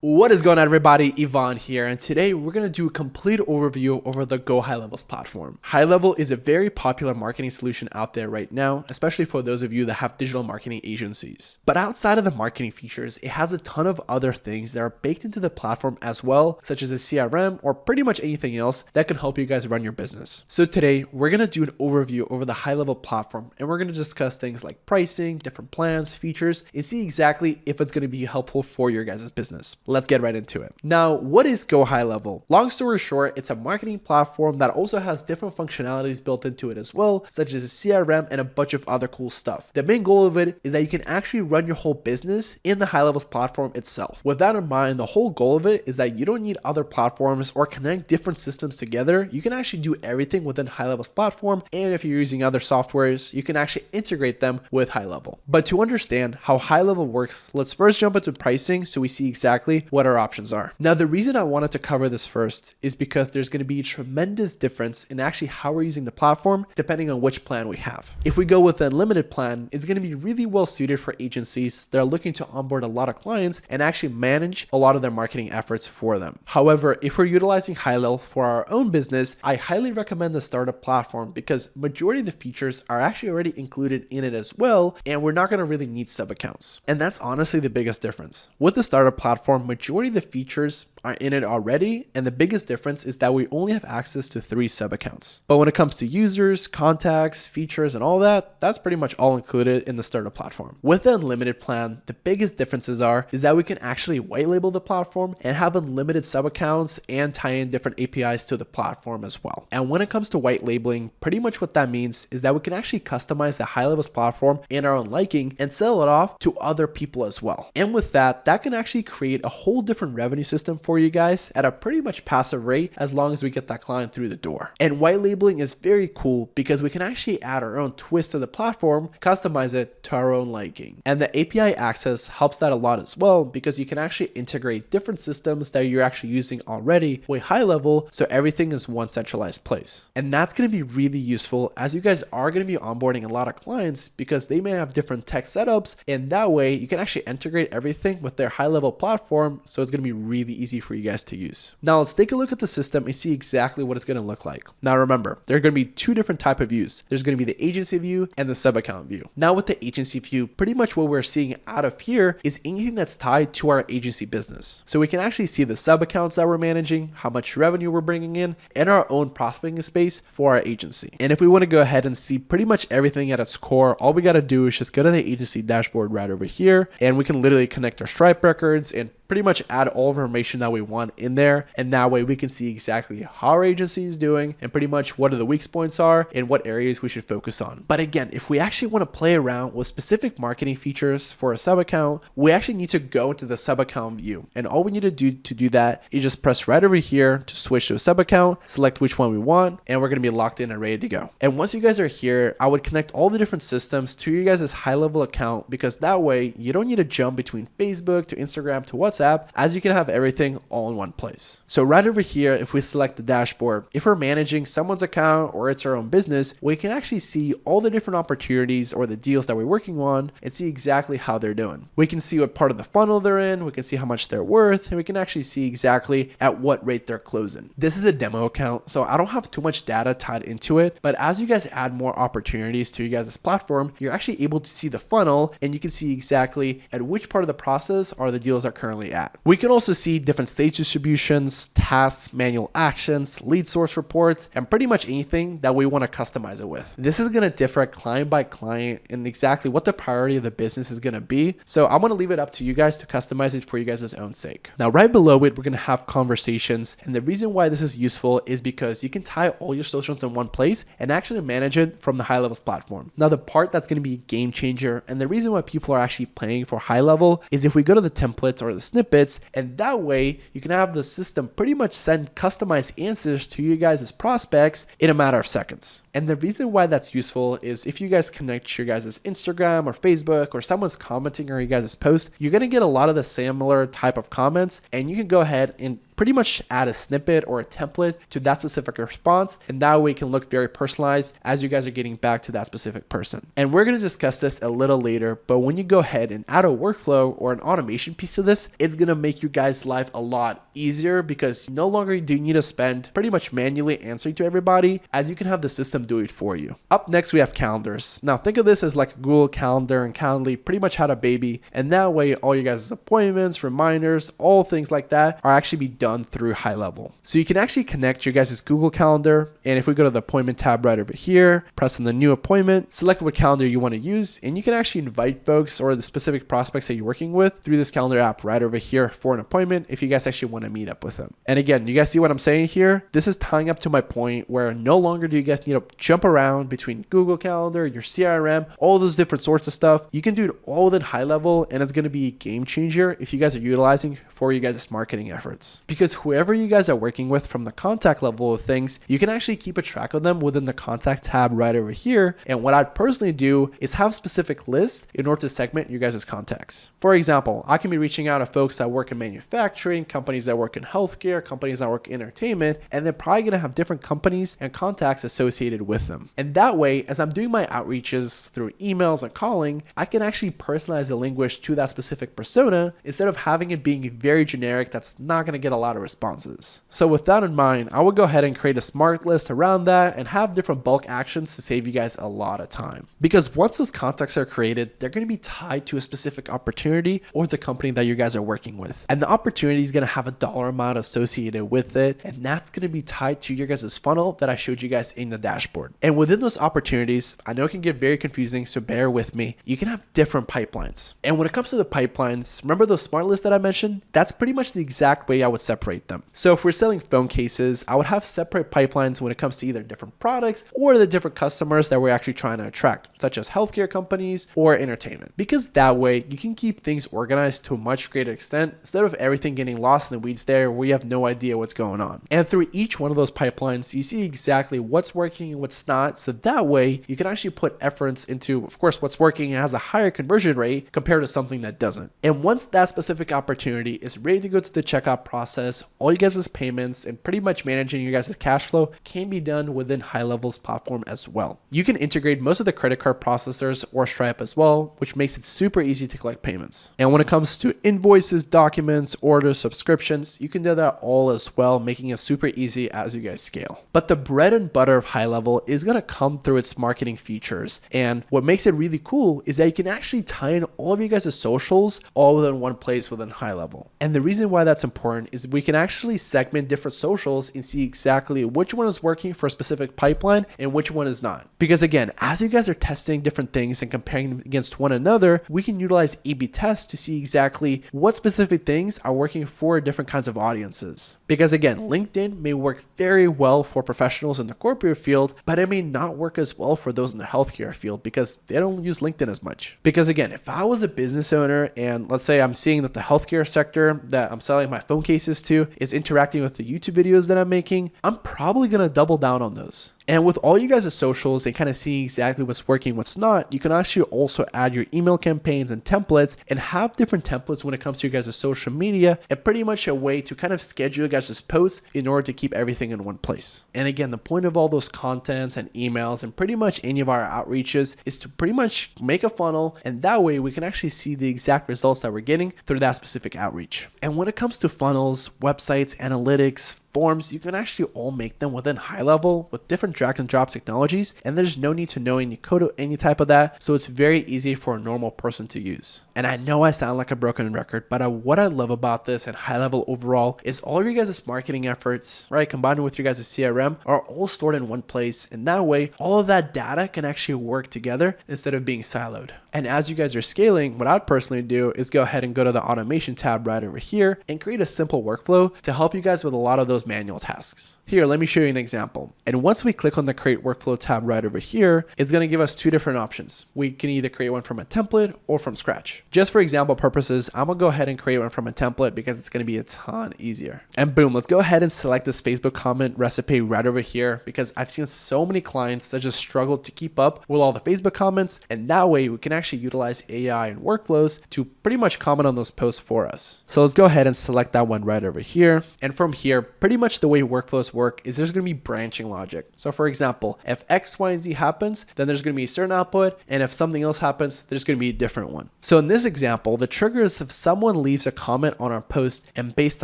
What is going on, everybody? Ivan here, and today we're going to do a complete overview over the GoHighLevel's platform. HighLevel is a very popular marketing solution out there right now, especially for those of you that have digital marketing agencies. But outside of the marketing features, it has a ton of other things that are baked into the platform as well, such as a CRM or pretty much anything else that can help you guys run your business. So today we're going to do an overview over the HighLevel platform, and we're going to discuss things like pricing, different plans, features, and see exactly if it's going to be helpful for your guys' business. Let's get right into it. Now, what is GoHighLevel? Long story short, it's a marketing platform that also has different functionalities built into it as well, such as a CRM and a bunch of other cool stuff. The main goal of it is that you can actually run your whole business in the HighLevel's platform itself. With that in mind, the whole goal of it is that you don't need other platforms or connect different systems together. You can actually do everything within HighLevel's platform, and if you're using other softwares, you can actually integrate them with HighLevel. But to understand how HighLevel works, let's first jump into pricing so we see exactly what our options are. Now, the reason I wanted to cover this first is because there's going to be a tremendous difference in actually how we're using the platform depending on which plan we have. If we go with the unlimited plan, it's going to be really well suited for agencies that are looking to onboard a lot of clients and actually manage a lot of their marketing efforts for them. However, if we're utilizing HighLevel for our own business, I highly recommend the startup platform because majority of the features are actually already included in it as well, and we're not going to really need sub accounts. And that's honestly the biggest difference. With the startup platform, majority of the features are in it already, and the biggest difference is that we only have access to 3 sub accounts. But when it comes to users, contacts, features, and all that, that's pretty much all included in the startup platform. With the unlimited plan, the biggest differences is that we can actually white label the platform and have unlimited sub accounts and tie in different APIs to the platform as well. And when it comes to white labeling, pretty much what that means is that we can actually customize the HighLevel's platform in our own liking and sell it off to other people as well. And with that can actually create a whole different revenue system for you guys at a pretty much passive rate as long as we get that client through the door. And white labeling is very cool because we can actually add our own twist to the platform, customize it to our own liking. And the API access helps that a lot as well because you can actually integrate different systems that you're actually using already with HighLevel, so everything is one centralized place. And that's going to be really useful as you guys are going to be onboarding a lot of clients because they may have different tech setups, and that way you can actually integrate everything with their HighLevel platform, so it's going to be really easy for you guys to use. Now let's take a look at the system and see exactly what it's going to look like. Now remember, there are going to be 2 different types of views. There's going to be the agency view and the sub account view. Now with the agency view, pretty much what we're seeing out of here is anything that's tied to our agency business. So we can actually see the sub accounts that we're managing, how much revenue we're bringing in, and our own prospecting space for our agency. And if we want to go ahead and see pretty much everything at its core, all we got to do is just go to the agency dashboard right over here, and we can literally connect our Stripe records and pretty much add all of the information that we want in there, and that way we can see exactly how our agency is doing and pretty much what are the weak points are and what areas we should focus on. But again, if we actually want to play around with specific marketing features for a sub account, we actually need to go into the sub account view, and all we need to do that is just press right over here to switch to a sub account, select which one we want, and we're going to be locked in and ready to go. And once you guys are here, I would connect all the different systems to your guys' HighLevel account because that way you don't need to jump between Facebook to Instagram to WhatsApp, as you can have everything all in one place. So right over here, if we select the dashboard, if we're managing someone's account or it's our own business, we can actually see all the different opportunities or the deals that we're working on and see exactly how they're doing. We can see what part of the funnel they're in, we can see how much they're worth, and we can actually see exactly at what rate they're closing. This is a demo account, so I don't have too much data tied into it, but as you guys add more opportunities to you guys' platform, you're actually able to see the funnel and you can see exactly at which part of the process are the deals are currently at. We can also see different stage distributions, tasks, manual actions, lead source reports, and pretty much anything that we want to customize it with. This is going to differ client by client and exactly what the priority of the business is going to be. So I'm going to leave it up to you guys to customize it for you guys' own sake. Now, right below it, we're going to have conversations. And the reason why this is useful is because you can tie all your socials in one place and actually manage it from the HighLevel's platform. Now, the part that's going to be a game changer, and the reason why people are actually paying for HighLevel, is if we go to the templates or the snippets, and that way you can have the system pretty much send customized answers to you guys' prospects in a matter of seconds. And the reason why that's useful is if you guys connect your guys' Instagram or Facebook or someone's commenting on your guys' post, you're going to get a lot of the similar type of comments, and you can go ahead and pretty much add a snippet or a template to that specific response, and that way it can look very personalized as you guys are getting back to that specific person. And we're going to discuss this a little later, but when you go ahead and add a workflow or an automation piece to this, it's going to make you guys' life a lot easier because no longer do you need to spend pretty much manually answering to everybody, as you can have the system do it for you. Up next, we have calendars. Now think of this as like a Google Calendar, and Calendly pretty much had a baby, and that way all your guys' appointments, reminders, all things like that are actually be done through HighLevel. So you can actually connect your guys' Google Calendar, and if we go to the appointment tab right over here, press on the new appointment, select what calendar you want to use, and you can actually invite folks or the specific prospects that you're working with through this calendar app right over here for an appointment if you guys actually want to meet up with them. And again, you guys see what I'm saying here? This is tying up to my point where no longer do you guys need to jump around between Google Calendar, your CRM, all those different sorts of stuff. You can do it all within HighLevel, and it's going to be a game changer if you guys are utilizing for you guys' marketing efforts. Because whoever you guys are working with from the contact level of things, you can actually keep a track of them within the contact tab right over here. And what I'd personally do is have a specific list in order to segment your guys' contacts. For example, I can be reaching out to folks that work in manufacturing, companies that work in healthcare, companies that work in entertainment, and they're probably going to have different companies and contacts associated with them. And that way, as I'm doing my outreaches through emails and calling, I can actually personalize the language to that specific persona instead of having it being very generic that's not going to get a lot of responses. So with that in mind, I would go ahead and create a smart list around that and have different bulk actions to save you guys a lot of time. Because once those contacts are created, they're going to be tied to a specific opportunity or the company that you guys are working with. And the opportunity is going to have a dollar amount associated with it, and that's going to be tied to your guys' funnel that I showed you guys in the dashboard. And within those opportunities, I know it can get very confusing, so bear with me. You can have different pipelines. And when it comes to the pipelines, remember those smart lists that I mentioned? That's pretty much the exact way I would separate them. So if we're selling phone cases, I would have separate pipelines when it comes to either different products or the different customers that we're actually trying to attract, such as healthcare companies or entertainment. Because that way you can keep things organized to a much greater extent instead of everything getting lost in the weeds there where you have no idea what's going on. And through each one of those pipelines, you see exactly what's working and what's not. So that way you can actually put efforts into, of course, what's working and has a higher conversion rate compared to something that doesn't. And once that specific opportunity is ready to go to the checkout process, all you guys' payments and pretty much managing your guys' cash flow can be done within HighLevel's platform as well. You can integrate most of the credit card processors or Stripe as well, which makes it super easy to collect payments. And when it comes to invoices, documents, orders, subscriptions, you can do that all as well, making it super easy as you guys scale. But the bread and butter of HighLevel is going to come through its marketing features. And what makes it really cool is that you can actually tie in all of you guys' socials all within one place within HighLevel. And the reason why that's important is we can actually segment different socials and see exactly which one is working for a specific pipeline and which one is not. Because again, as you guys are testing different things and comparing them against one another, we can utilize A/B tests to see exactly what specific things are working for different kinds of audiences. Because again, LinkedIn may work very well for professionals in the corporate field, but it may not work as well for those in the healthcare field because they don't use LinkedIn as much. Because again, if I was a business owner and let's say I'm seeing that the healthcare sector that I'm selling my phone cases to is interacting with the YouTube videos that I'm making, I'm probably going to double down on those. And with all you guys' socials and kind of seeing exactly what's working, what's not, you can actually also add your email campaigns and templates and have different templates when it comes to your guys' social media and pretty much a way to kind of schedule your guys' posts in order to keep everything in one place. And again, the point of all those contents and emails and pretty much any of our outreaches is to pretty much make a funnel, and that way we can actually see the exact results that we're getting through that specific outreach. And when it comes to funnels, websites, analytics, forms, you can actually all make them within HighLevel with different drag and drop technologies, and there's no need to know any code or any type of that, so it's very easy for a normal person to use. And I know I sound like a broken record, but what I love about this and HighLevel overall is all of your guys' marketing efforts, right, combined with your guys' CRM are all stored in one place, and that way all of that data can actually work together instead of being siloed. And as you guys are scaling, what I'd personally do is go ahead and go to the automation tab right over here and create a simple workflow to help you guys with a lot of those manual tasks. Here, let me show you an example. And once we click on the create workflow tab right over here, it's going to give us two different options. We can either create one from a template or from scratch. Just for example purposes, I'm going to go ahead and create one from a template because it's going to be a ton easier. And boom, let's go ahead and select this Facebook comment recipe right over here because I've seen so many clients that just struggle to keep up with all the Facebook comments, and that way we can actually utilize AI and workflows to pretty much comment on those posts for us. So let's go ahead and select that one right over here. And from here, pretty much the way workflows work is there's going to be branching logic. So for example, if X, Y, and Z happens, then there's going to be a certain output. And if something else happens, there's going to be a different one. So in this example, the trigger is if someone leaves a comment on our post, and based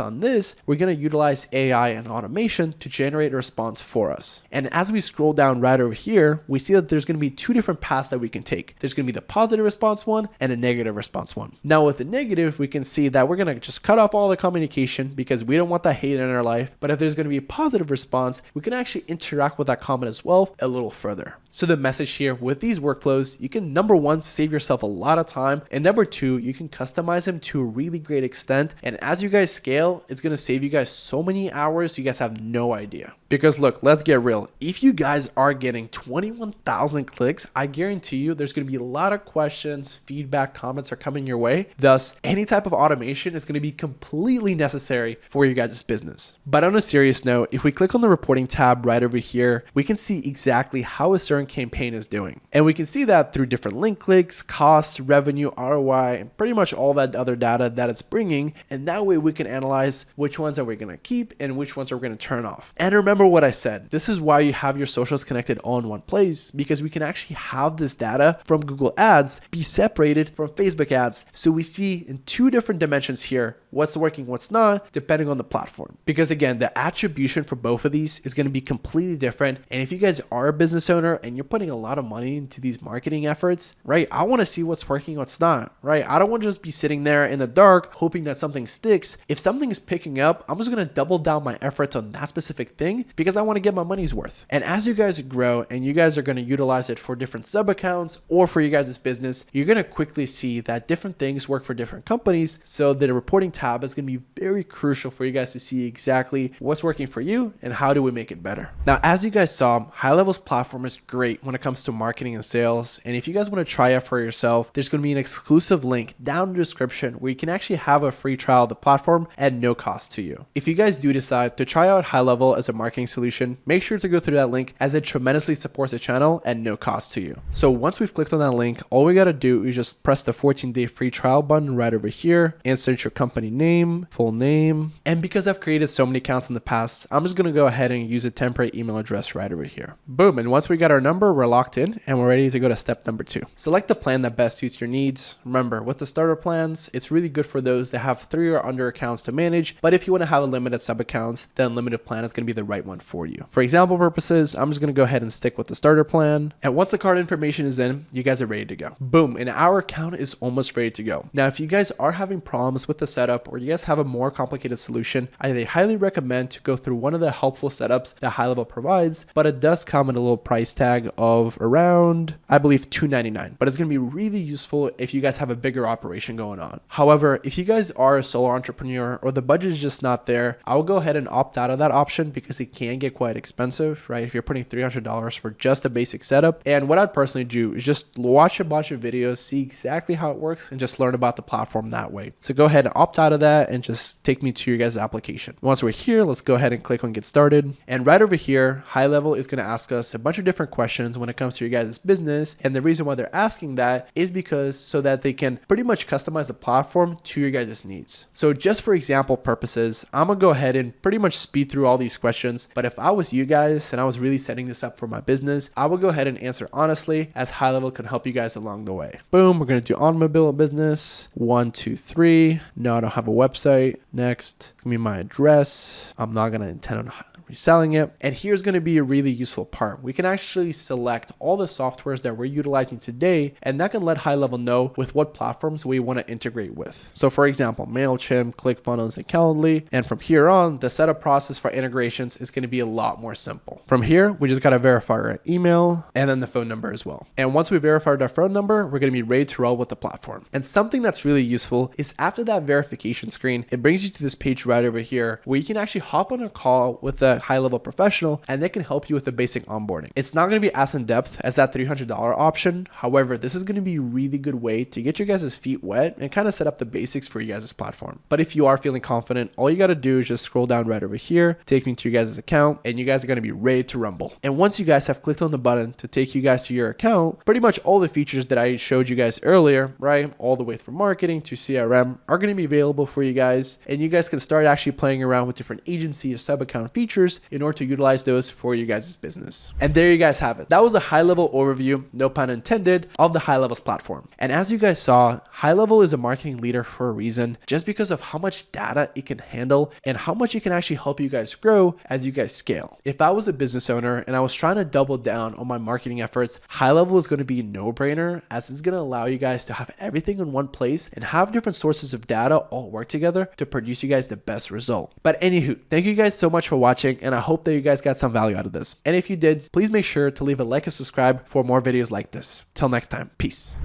on this, we're going to utilize AI and automation to generate a response for us. And as we scroll down right over here, we see that there's going to be two different paths that we can take. There's going to be the positive response one and a negative response one. Now with the negative, we can see that we're going to just cut off all the communication because we don't want that hate in our life. But if there's going to be a positive response, we can actually interact with that comment as well a little further. So the message here with these workflows, you can number one, save yourself a lot of time. And number two, you can customize them to a really great extent. And as you guys scale, it's going to save you guys so many hours you guys have no idea. Because look, let's get real. If you guys are getting 21,000 clicks, I guarantee you there's going to be a lot of questions, feedback, comments are coming your way. Thus, any type of automation is going to be completely necessary for your guys' business. But on a serious note, if we click on the reporting tab right over here, we can see exactly how a certain campaign is doing. And we can see that through different link clicks, costs, revenue, ROI, and pretty much all that other data that it's bringing. And that way we can analyze which ones are we going to keep and which ones are we going to turn off. And remember what I said, this is why you have your socials connected all in one place, because we can actually have this data from Google Ads be separated from Facebook ads. So we see in two different dimensions here, what's working, what's not, depending on the platform. Because again, the attribution for both of these is going to be completely different. And if you guys are a business owner and you're putting a lot of money into these marketing efforts, right? I want to see what's working, what's not, right? I don't want to just be sitting there in the dark hoping that something sticks. If something is picking up, I'm just going to double down my efforts on that specific thing because I want to get my money's worth. And as you guys grow and you guys are going to utilize it for different sub accounts or for your guys' business, you're going to quickly see that different things work for different companies. So the reporting tab is going to be very crucial for you guys to see exactly what's working for you and how do we make it better. Now, as you guys saw, HighLevel's platform is great when it comes to marketing and sales. And if you guys want to try it for yourself, there's going to be an exclusive link down in the description where you can actually have a free trial of the platform at no cost to you. If you guys do decide to try out HighLevel as a marketing solution, make sure to go through that link as it tremendously supports the channel at no cost to you. So once we've clicked on that link, all we got to do is just press the 14-day free trial button right over here, insert your company name, full name. And because I've created so many accounts in the past, I'm just going to go ahead and use a temporary email address right over here. Boom. And once we got our number, we're locked in and we're ready to go to step number 2. Select the plan that best suits your needs. Remember, with the starter plans, it's really good for those that have 3 or under accounts to manage. But if you want to have a limited sub accounts, then unlimited plan is going to be the right one for you. For example purposes, I'm just going to go ahead and stick with the starter plan. And once the card information is in, you guys are ready to go. Boom. And our account is almost ready to go. Now, if you guys are having problems with the setup or you guys have a more complicated solution, I highly recommend to go through one of the helpful setups that HighLevel provides, but it does come at a little price tag of around, I believe, $299. But it's going to be really useful if you guys have a bigger operation going on. However, if you guys are a solo entrepreneur or the budget is just not there, I'll go ahead and opt out of that option because it can get quite expensive, right? If you're putting $300 for just a basic setup. And what I'd personally do is just watch a bunch of videos, see exactly how it works, and just learn about the platform that way. So go ahead and opt out of that and just take me to your guys' application. Once we're here, let's go ahead and click on get started. And right over here, HighLevel is going to ask us a bunch of different questions when it comes to your guys' business. And the reason why they're asking that is because so that they can pretty much customize the platform to your guys' needs. So just for example purposes, I'm going to go ahead and pretty much speed through all these questions. But if I was you guys and I was really setting this up for my business, I would go ahead and answer honestly, as HighLevel can help you guys along the way. Boom, we're going to do automobile business. 1, 2, 3. No, I don't have a website. Next, give me my address. I'm not going to intend on reselling it. And here's going to be a really useful part. We can actually select all the softwares that we're utilizing today, and that can let HighLevel know with what platforms we want to integrate with. So for example, MailChimp, ClickFunnels, and Calendly. And from here on, the setup process for integrations is going to be a lot more simple. From here, we just got to verify our email and then the phone number as well. And once we verified our phone number, we're going to be ready to roll with the platform. And something that's really useful is after that verification screen, it brings you to this page right over here where you can actually hop on a call with a HighLevel professional and they can help you with the basic onboarding. It's not going to be as in depth as that $300 option. However, this is going to be a really good way to get your guys' feet wet and kind of set up the basics for you guys' platform. But if you are feeling confident, all you got to do is just scroll down right over here, take me to your guys' account, and you guys are going to be ready to rumble. And once you guys have clicked on the button to take you guys to your account, pretty much all the features features that I showed you guys earlier, right, all the way from marketing to CRM, are going to be available for you guys, and you guys can start actually playing around with different agency or sub account features in order to utilize those for your guys' business. And there you guys have it. That was a high-level overview, no pun intended, of the HighLevel's platform. And as you guys saw, HighLevel is a marketing leader for a reason, just because of how much data it can handle and how much it can actually help you guys grow as you guys scale. If I was a business owner and I was trying to double down on my marketing efforts, HighLevel is going to be a no-brainer, as it's going to allow you guys to have everything in one place and have different sources of data all work together to produce you guys the best result. But anywho, thank you guys so much for watching, and I hope that you guys got some value out of this. And if you did, please make sure to leave a like and subscribe for more videos like this. Till next time, peace.